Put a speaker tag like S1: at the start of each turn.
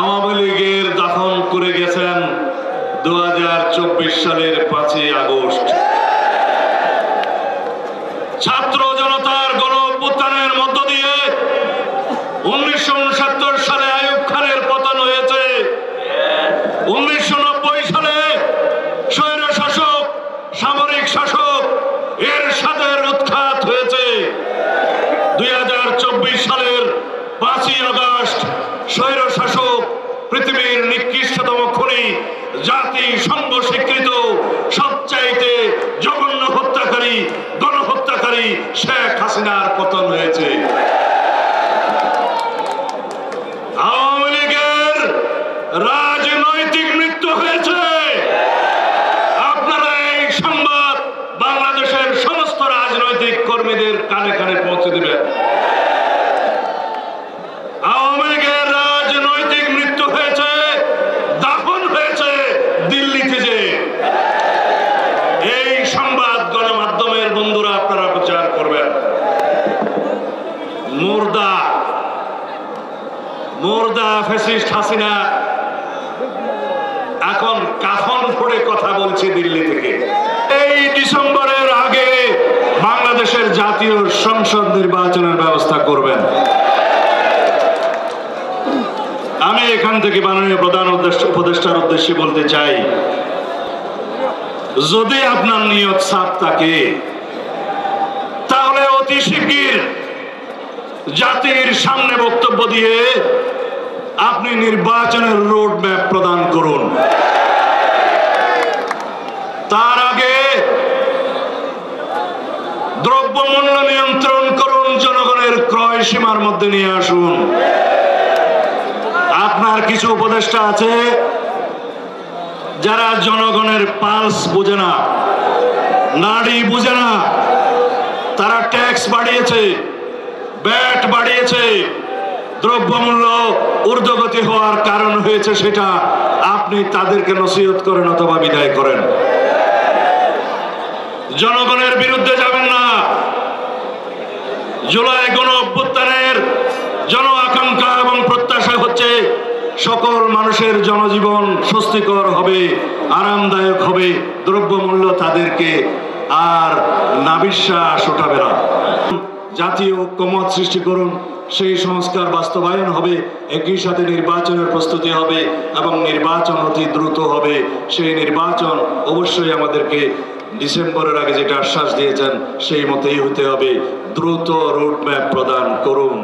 S1: আওয়ামী লীগের দাফন করে গেছেন 2024 সালের 5ই আগস্ট। ছাত্র জনতার গণ অভ্যুত্থানের মধ্য দিয়ে 1969 সালে আইয়ুব খানের পতন হয়েছে। 1990 সালে স্বৈর শাসক সামরিক শাসক এরশাদের উৎখাত হয়েছে। 2024 সালের 5ই আগস্ট স্বৈর শাসক পৃথিবীর নিকৃষ্টতম খুনি জাতিসংঘ স্বীকৃত সবচাইতে জঘন্য হত্যাকারী গণহত্যাকারী শেখ হাসিনার পতন হয়েছে। আওয়ামী লীগের রাজনৈতিক মৃত্যু হয়েছে। আপনারা এই সংবাদ বাংলাদেশের সমস্ত রাজনৈতিক কর্মীদের কানে কানে পৌঁছে দিবেন। আওয়ামী লীগের রাজনৈতিক মৃত্যু হয়েছে, দাফন হয়েছে দিল্লিতে। যে এই সংবাদ গণমাধ্যমের বন্ধুরা আপনারা প্রচার করবেন। মুর্দা ফ্যাসিস্ট হাসিনা এখন কাফন পড়ে কথা বলছে দিল্লি থেকে। এই ডিসেম্বরের আগে বাংলাদেশের জাতীয় সংসদ নির্বাচনের ব্যবস্থা করবেন। আমি এখান থেকে মাননীয় প্রধান উপদেষ্টার উদ্দেশ্যে বলতে চাই, যদি আপনার নিয়ত সাফ থাকে তাহলে অতি শিগগির জাতির সামনে বক্তব্য দিয়ে আপনি নির্বাচনের রোড ম্যাপ প্রদান করুন। তার আগে দ্রব্যমূল্য নিয়ন্ত্রণ করুন, জনগণের ক্রয় সীমার মধ্যে নিয়ে আসুন। আপনার কিছু উপদেষ্টা আছে যারা জনগণের পালস বুঝে না, নাড়ি বুঝে না। তারা ট্যাক্স বাড়িয়েছে, ব্যাট বাড়িয়েছে, দ্রব্যমূল্য ঊর্ধ্বগতি হওয়ার কারণ হয়েছে সেটা আপনি তাদেরকে নসিহত করেন অথবা বিদায় করেন। জনগণের বিরুদ্ধে যাবেন না। জুলাই গণ অভ্যুত্থানের জন আকাঙ্ক্ষা এবং প্রত্যাশা হচ্ছে সকল মানুষের জনজীবন স্বস্তিকর হবে, আরামদায়ক হবে, দ্রব্যমূল্য তাদেরকে আর নাবিশ্বাস উঠাবে না। জাতীয় ঐক্যমত সৃষ্টি করুন, সেই সংস্কার বাস্তবায়ন হবে। একই সাথে নির্বাচনের প্রস্তুতি হবে এবং নির্বাচন অতি দ্রুত হবে। সেই নির্বাচন অবশ্যই আমাদেরকে ডিসেম্বরের আগে যেটা আশ্বাস দিয়েছেন সেই মতেই হতে হবে। দ্রুত রোডম্যাপ প্রদান করুন।